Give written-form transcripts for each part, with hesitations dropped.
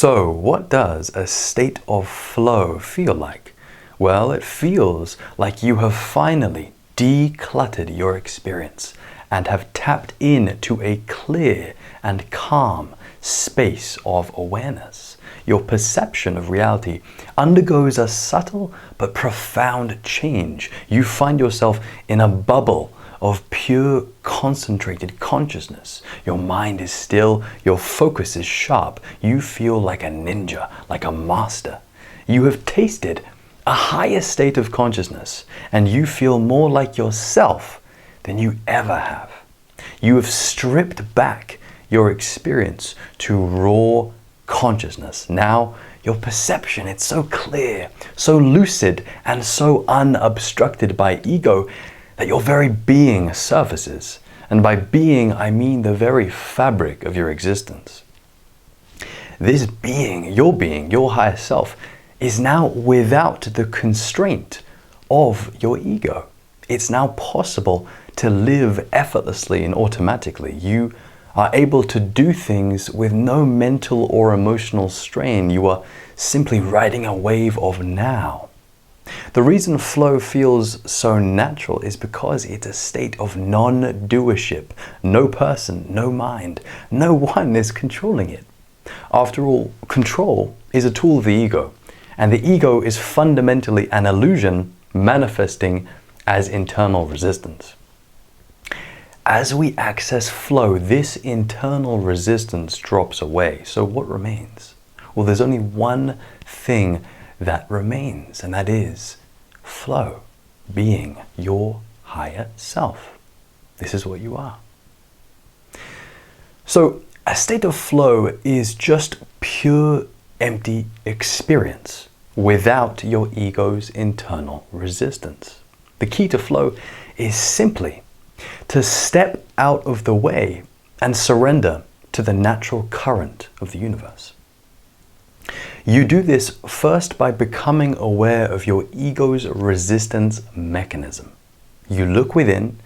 So, what does a state of flow feel like? Well, it feels like you have finally decluttered your experience and have tapped into a clear and calm space of awareness. Your perception of reality undergoes a subtle but profound change. You find yourself in a bubble of pure concentrated consciousness. Your mind is still, your focus is sharp. You feel like a ninja, like a master. You have tasted a higher state of consciousness and you feel more like yourself than you ever have. You have stripped back your experience to raw consciousness. Now your perception, it's so clear, so lucid, and so unobstructed by ego that your very being surfaces. And by being, I mean the very fabric of your existence. This being, your higher self, is now without the constraint of your ego. It's now possible to live effortlessly and automatically. You are able to do things with no mental or emotional strain. You are simply riding a wave of now. The reason flow feels so natural is because it's a state of non-doership. No person, no mind, no one is controlling it. After all, control is a tool of the ego, and the ego is fundamentally an illusion manifesting as internal resistance. As we access flow, this internal resistance drops away. So what remains? Well, there's only one thing that remains, and that is flow, being your higher self. This is what you are. So a state of flow is just pure empty experience without your ego's internal resistance. The key to flow is simply to step out of the way and surrender to the natural current of the universe. You do this first by becoming aware of your ego's resistance mechanism. You look within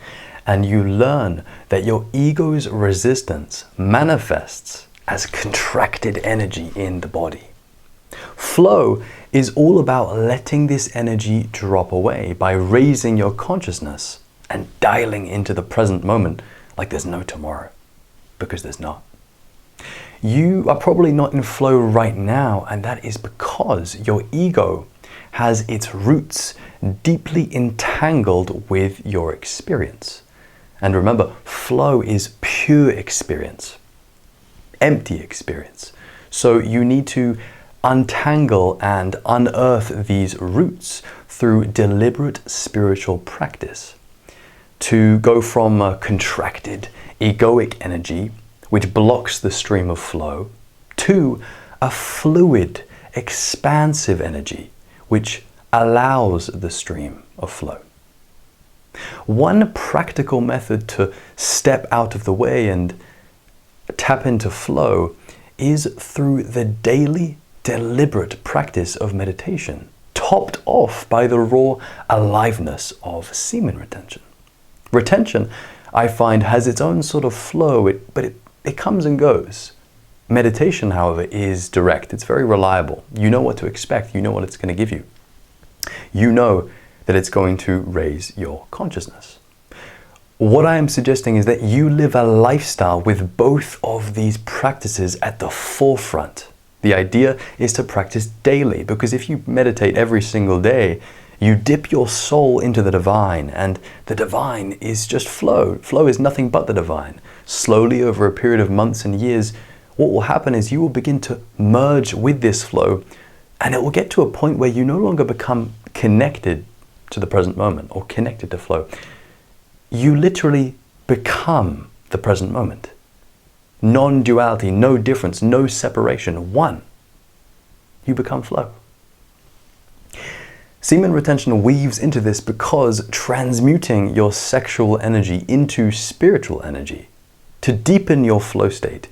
and you learn that your ego's resistance manifests as contracted energy in the body. Flow is all about letting this energy drop away by raising your consciousness and dialing into the present moment like there's no tomorrow, because there's not. You are probably not in flow right now, and that is because your ego has its roots deeply entangled with your experience. And remember, flow is pure experience, empty experience. So you need to untangle and unearth these roots through deliberate spiritual practice to go from a contracted, egoic energy which blocks the stream of flow, to a fluid, expansive energy which allows the stream of flow. One practical method to step out of the way and tap into flow is through the daily, deliberate practice of meditation, topped off by the raw aliveness of semen retention. Retention, I find, has its own sort of flow, but it comes and goes. Meditation, however, is direct. It's very reliable. You know what to expect. You know what it's going to give you. You know that it's going to raise your consciousness. What I am suggesting is that you live a lifestyle with both of these practices at the forefront. The idea is to practice daily, because if you meditate every single day, you dip your soul into the divine, and the divine is just flow. Flow is nothing but the divine. Slowly, over a period of months and years, what will happen is you will begin to merge with this flow, and it will get to a point where you no longer become connected to the present moment or connected to flow. You literally become the present moment. Non-duality, no difference, no separation, one. You become flow. Semen retention weaves into this because transmuting your sexual energy into spiritual energy to deepen your flow state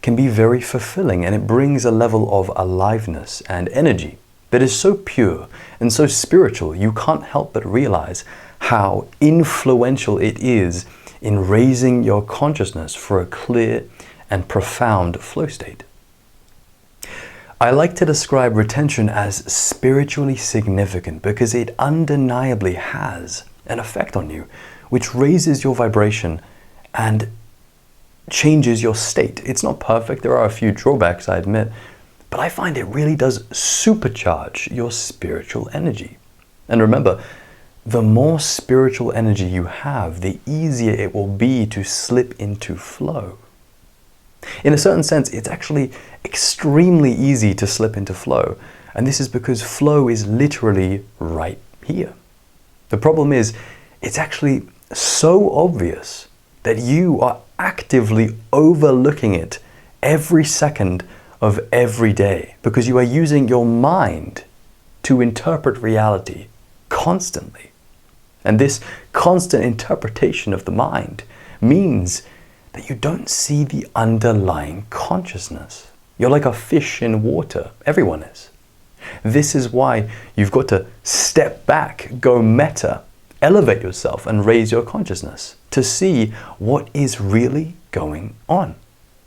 can be very fulfilling, and it brings a level of aliveness and energy that is so pure and so spiritual you can't help but realize how influential it is in raising your consciousness for a clear and profound flow state. I like to describe retention as spiritually significant because it undeniably has an effect on you, which raises your vibration and changes your state. It's not perfect. There are a few drawbacks, I admit, but I find it really does supercharge your spiritual energy. And remember, the more spiritual energy you have, the easier it will be to slip into flow. In a certain sense, it's actually extremely easy to slip into flow. And this is because flow is literally right here. The problem is, it's actually so obvious that you are actively overlooking it every second of every day because you are using your mind to interpret reality constantly. And this constant interpretation of the mind means that you don't see the underlying consciousness. You're like a fish in water. Everyone is. This is why you've got to step back, go meta, elevate yourself and raise your consciousness to see what is really going on.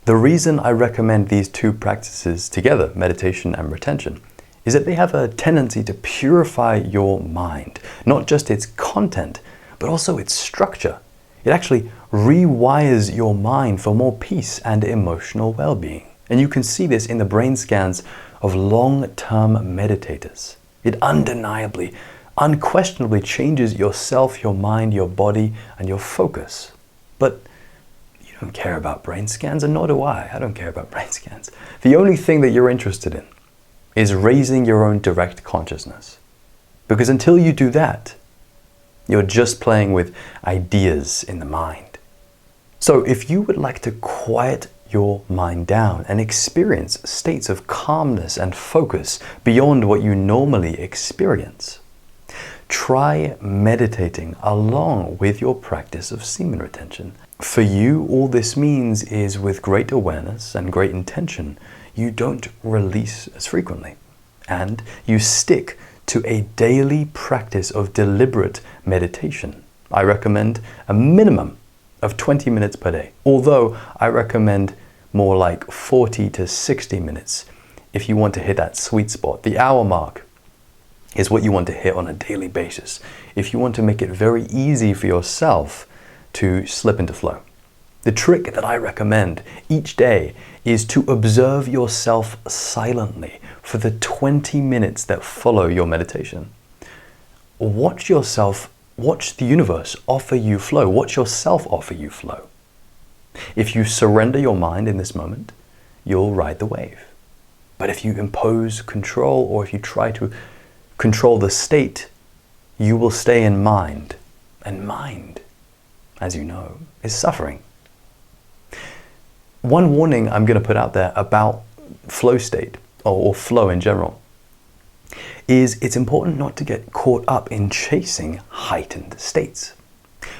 The reason I recommend these two practices together, meditation and retention, is that they have a tendency to purify your mind, not just its content, but also its structure. It actually rewires your mind for more peace and emotional well-being. And you can see this in the brain scans of long-term meditators. It undeniably, unquestionably changes yourself, your mind, your body, and your focus. But you don't care about brain scans, and nor do I. I don't care about brain scans. The only thing that you're interested in is raising your own direct consciousness. Because until you do that, you're just playing with ideas in the mind. So if you would like to quiet your mind down and experience states of calmness and focus beyond what you normally experience, try meditating along with your practice of semen retention. For you, all this means is with great awareness and great intention, you don't release as frequently, and you stick to a daily practice of deliberate meditation. I recommend a minimum of 20 minutes per day, although I recommend more like 40 to 60 minutes if you want to hit that sweet spot. The hour mark is what you want to hit on a daily basis if you want to make it very easy for yourself to slip into flow. The trick that I recommend each day is to observe yourself silently for the 20 minutes that follow your meditation. Watch yourself, watch the universe offer you flow. Watch yourself offer you flow. If you surrender your mind in this moment, you'll ride the wave. But if you impose control, or if you try to control the state, you will stay in mind. And mind, as you know, is suffering. One warning I'm going to put out there about flow state, or flow in general, is it's important not to get caught up in chasing heightened states.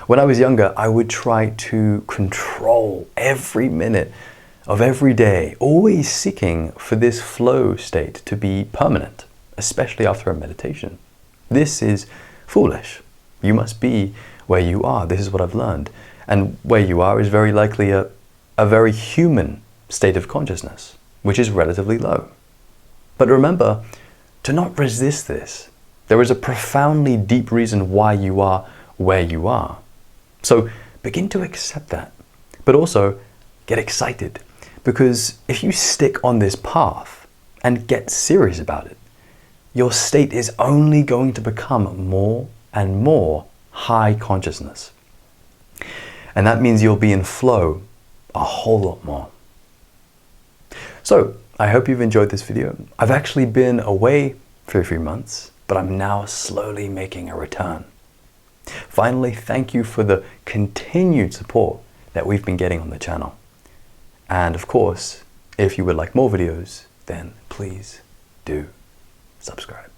When I was younger, I would try to control every minute of every day, always seeking for this flow state to be permanent, especially after a meditation. This is foolish. You must be where you are. This is what I've learned. And where you are is very likely a very human state of consciousness, which is relatively low. But remember to not resist this. There is a profoundly deep reason why you are where you are. So begin to accept that, but also get excited, because if you stick on this path and get serious about it, your state is only going to become more and more high consciousness. And that means you'll be in flow a whole lot more. So I hope you've enjoyed this video. I've actually been away for a few months, but I'm now slowly making a return. Finally, thank you for the continued support that we've been getting on the channel. And of course, if you would like more videos, then please do subscribe.